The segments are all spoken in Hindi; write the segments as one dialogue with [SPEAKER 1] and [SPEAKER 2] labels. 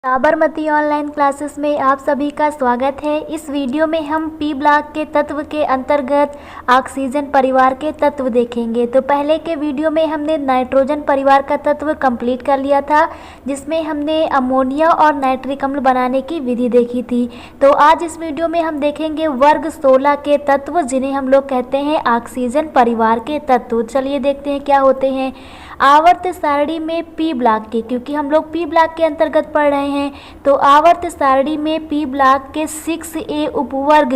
[SPEAKER 1] साबरमती ऑनलाइन क्लासेस में आप सभी का स्वागत है। इस वीडियो में हम पी ब्लॉक के तत्व के अंतर्गत ऑक्सीजन परिवार के तत्व देखेंगे। तो पहले के वीडियो में हमने नाइट्रोजन परिवार का तत्व कंप्लीट कर लिया था, जिसमें हमने अमोनिया और नाइट्रिक अम्ल बनाने की विधि देखी थी। तो आज इस वीडियो में हम देखेंगे वर्ग 16 के तत्व, जिन्हें हम लोग कहते हैं ऑक्सीजन परिवार के तत्व। चलिए देखते हैं क्या होते हैं। आवर्त सारणी में पी ब्लॉक के, क्योंकि हम लोग पी ब्लॉक के अंतर्गत पढ़ रहे हैं, तो आवर्त सारणी में पी ब्लॉक के 6A उपवर्ग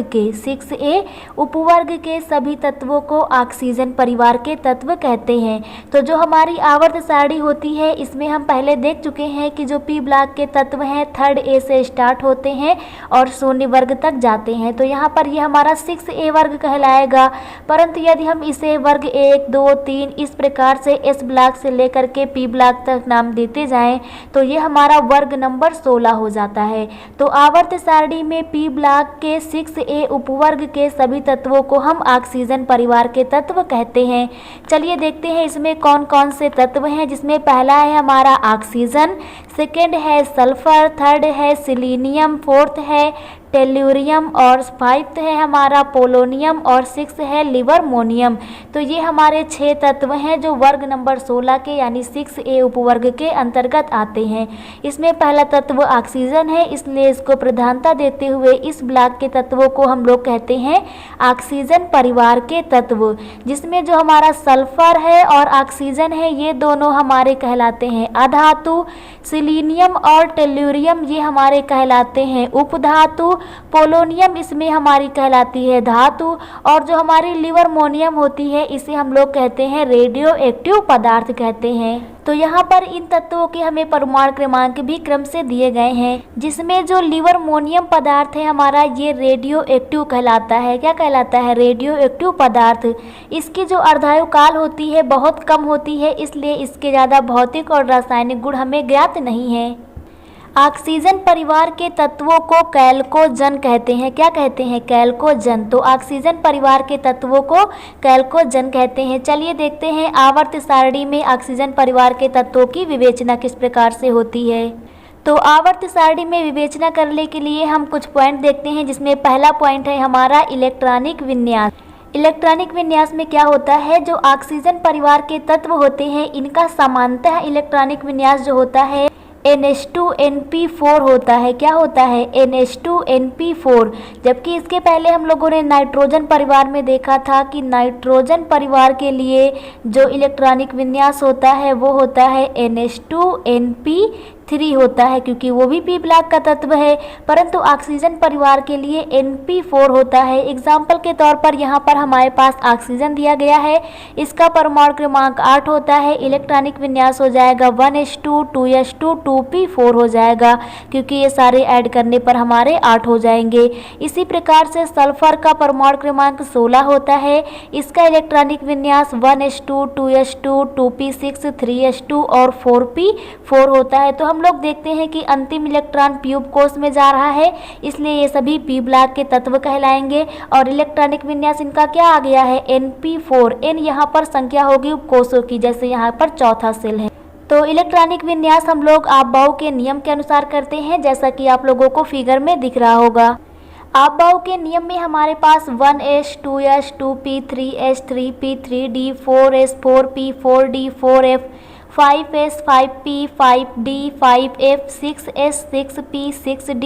[SPEAKER 1] के सभी तत्वों को ऑक्सीजन परिवार के तत्व कहते हैं। तो जो हमारी आवर्त सारणी होती है, इसमें हम पहले देख चुके हैं कि जो पी ब्लॉक के तत्व हैं 3rd A से स्टार्ट होते हैं और 0 वर्ग तक जाते हैं। तो यहाँ पर ये हमारा 6A वर्ग कहलाएगा। परंतु यदि हम इसे वर्ग 1, 2, 3 इस प्रकार से एस ब्लॉक से लेकर के पी ब्लॉक तक नाम देते जाएं, तो ये हमारा वर्ग नंबर 16 हो जाता है। तो आवर्त सारणी में पी ब्लॉक के 6A उपवर्ग के सभी तत्वों को हम ऑक्सीजन परिवार के तत्व कहते हैं। चलिए देखते हैं इसमें कौन कौन से तत्व हैं, जिसमें पहला है हमारा ऑक्सीजन, सेकेंड है सल्फर, थर्ड है सिलीनियम, फोर्थ है टेल्यूरियम और 5th है हमारा पोलोनियम और 6th है लिबरमोनियम। तो ये हमारे 6 तत्व हैं जो वर्ग नंबर 16 के यानी 6A उपवर्ग के अंतर्गत आते हैं। इसमें पहला तत्व ऑक्सीजन है, इसलिए इसको प्रधानता देते हुए इस ब्लॉक के तत्वों को हम लोग कहते हैं ऑक्सीजन परिवार के तत्व। जिसमें जो हमारा सल्फर है और ऑक्सीजन है, ये दोनों हमारे कहलाते हैं अधातु। सिलीनियम और टेल्यूरियम ये हमारे कहलाते हैं उपधातु। पोलोनियम इसमें हमारी कहलाती है धातु, और जो हमारी लिबरमोनियम होती है, इसे हम लोग कहते हैं रेडियो एक्टिव पदार्थ कहते हैं। तो यहाँ पर इन तत्वों के हमें परमाणु क्रमांक भी क्रम से दिए गए हैं, जिसमें जो लिबरमोनियम पदार्थ है हमारा, ये रेडियो एक्टिव कहलाता है। क्या कहलाता है? रेडियो एक्टिव पदार्थ। इसकी जो अर्धायु काल होती है बहुत कम होती है, इसलिए इसके ज़्यादा भौतिक और रासायनिक गुण हमें ज्ञात नहीं है। ऑक्सीजन परिवार के तत्वों को कैल्कोजन कहते हैं। क्या कहते हैं? कैल्कोजन। तो ऑक्सीजन परिवार के तत्वों को कैल्कोजन कहते हैं। चलिए देखते हैं आवर्त सारणी में ऑक्सीजन परिवार के तत्वों की विवेचना किस प्रकार से होती है। तो आवर्त सारणी में विवेचना करने के लिए हम कुछ पॉइंट देखते हैं, जिसमें पहला पॉइंट है हमारा इलेक्ट्रॉनिक विन्यास। इलेक्ट्रॉनिक विन्यास में क्या होता है, जो ऑक्सीजन परिवार के तत्व होते हैं, इनका सामान्यतः इलेक्ट्रॉनिक विन्यास जो होता है NH2NP4 होता है। क्या होता है? NH2NP4। जबकि इसके पहले हम लोगों ने नाइट्रोजन परिवार में देखा था कि नाइट्रोजन परिवार के लिए जो इलेक्ट्रॉनिक विन्यास होता है वो होता है NH2NP3 होता है, क्योंकि वो भी पी ब्लॉक का तत्व है। परंतु ऑक्सीजन परिवार के लिए NP4 होता है। एग्जाम्पल के तौर पर यहाँ पर हमारे पास ऑक्सीजन दिया गया है, इसका परमाणु क्रमांक 8 होता है। इलेक्ट्रॉनिक विन्यास हो जाएगा 1s2 2s2 2p4 हो जाएगा, क्योंकि ये सारे ऐड करने पर हमारे 8 हो जाएंगे। इसी प्रकार से सल्फर का परमाणु क्रमांक 16 होता है, इसका इलेक्ट्रॉनिक विन्यास 1s2 2s2 2p6 3s2 और 4p4 होता है। तो हम लोग देखते हैं कि अंतिम इलेक्ट्रॉन पी उपकोष में जा रहा है, इसलिए ये सभी पी ब्लॉक के तत्व कहलाएंगे। और इलेक्ट्रॉनिक विन्यास इनका क्या आ गया है? NP4। N यहाँ पर संख्या होगी उपकोषों की, जैसे यहाँ पर चौथा सेल है। तो इलेक्ट्रॉनिक विन्यास हम लोग आपबाउ के नियम के अनुसार करते हैं, जैसा कि आप लोगों को फिगर में दिख रहा होगा। आपबाउ के नियम में हमारे पास 1s 2s 2p 3s 3p 3d 4s 4p 4d 4f 5s 5p 5d 5f 6s 6p 6d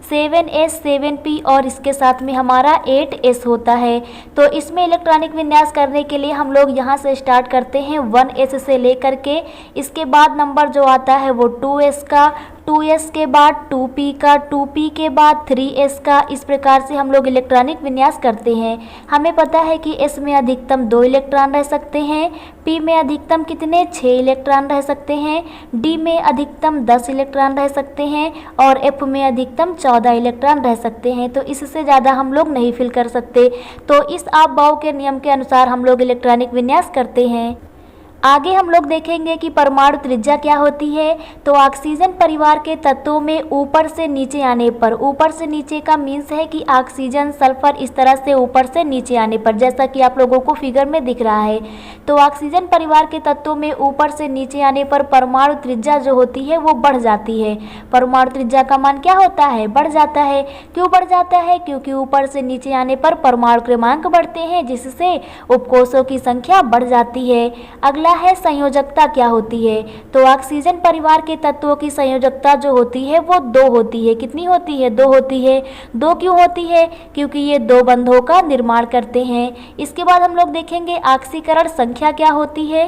[SPEAKER 1] 7s 7p और इसके साथ में हमारा 8s होता है। तो इसमें इलेक्ट्रॉनिक विन्यास करने के लिए हम लोग यहाँ से स्टार्ट करते हैं 1s से लेकर के, इसके बाद नंबर जो आता है वो 2s का, 2s के बाद 2p का, 2p के बाद 3s का। इस प्रकार से हम लोग इलेक्ट्रॉनिक विन्यास करते हैं। हमें पता है कि s में अधिकतम 2 इलेक्ट्रॉन रह सकते हैं, p में अधिकतम कितने 6 इलेक्ट्रॉन रह सकते हैं, d में अधिकतम 10 इलेक्ट्रॉन रह सकते हैं और f में अधिकतम 14 इलेक्ट्रॉन रह सकते हैं। तो इससे ज़्यादा हम लोग नहीं फिल कर सकते। तो इस आपबाउ के नियम के अनुसार हम लोग इलेक्ट्रॉनिक विन्यास करते हैं। आगे हम लोग देखेंगे कि परमाणु त्रिज्या क्या होती है। तो ऑक्सीजन परिवार के तत्वों में ऊपर से नीचे आने पर, ऊपर से नीचे का मीन्स है कि ऑक्सीजन सल्फर इस तरह से ऊपर से नीचे आने पर, जैसा कि आप लोगों को फिगर में दिख रहा है। तो ऑक्सीजन परिवार के तत्वों में ऊपर से नीचे आने पर परमाणु त्रिज्या जो होती है वो बढ़ जाती है। परमाणु त्रिज्या का मान क्या होता है? बढ़ जाता है। क्यों बढ़ जाता है? क्योंकि ऊपर से नीचे आने पर परमाणु क्रमांक बढ़ते हैं, जिससे उपकोषों की संख्या बढ़ जाती है। अगला है संयोजकता क्या होती है। तो ऑक्सीजन परिवार के तत्वों की संयोजकता जो होती है वो 2 होती है। कितनी होती है? 2 होती है। 2 क्यों होती है? क्योंकि ये 2 बंधों का निर्माण करते हैं। इसके बाद हम लोग देखेंगे ऑक्सीकरण संख्या क्या होती है।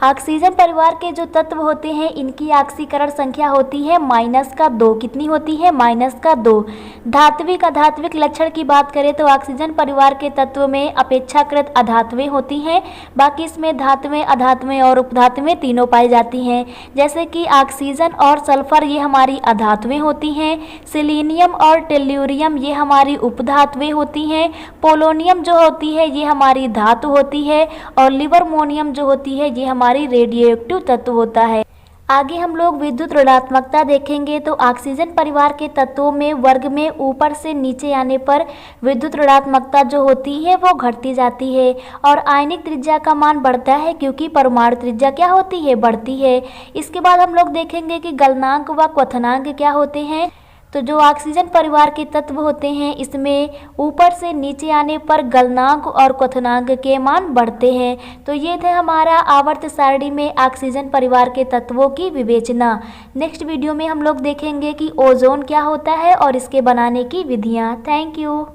[SPEAKER 1] ऑक्सीजन परिवार के जो तत्व होते हैं इनकी ऑक्सीकरण संख्या होती है -2। कितनी होती है? -2। धात्विक अधात्विक लक्षण की बात करें तो ऑक्सीजन परिवार के तत्व में अपेक्षाकृत अधात्वें होती हैं। बाकी इसमें धात्वें, अधात्वें और उपधात्वें तीनों पाई जाती हैं। जैसे कि ऑक्सीजन और सल्फर ये हमारी अधात्वें होती हैं। सेलेनियम और टेल्यूरियम ये हमारी उपधात्वें होती हैं। पोलोनियम जो होती है ये हमारी धातु होती है। और लिबरमोनियम जो होती है ये हमारी रेडियो एक्टिव तत्व होता है। आगे हम लोग विद्युत ऋणात्मकता देखेंगे। तो ऑक्सीजन परिवार के तत्वों में वर्ग में ऊपर से नीचे आने पर विद्युत ऋणात्मकता जो होती है वो घटती जाती है और आयनिक त्रिज्या का मान बढ़ता है, क्योंकि परमाणु त्रिज्या क्या होती है? बढ़ती है। इसके बाद हम लोग देखेंगे कि गलनांक व क्वथनांक क्या होते हैं। तो जो ऑक्सीजन परिवार के तत्व होते हैं इसमें ऊपर से नीचे आने पर गलनांक और क्वथनांक के मान बढ़ते हैं। तो ये थे हमारा आवर्त सारणी में ऑक्सीजन परिवार के तत्वों की विवेचना। नेक्स्ट वीडियो में हम लोग देखेंगे कि ओजोन क्या होता है और इसके बनाने की विधियाँ। Thank you.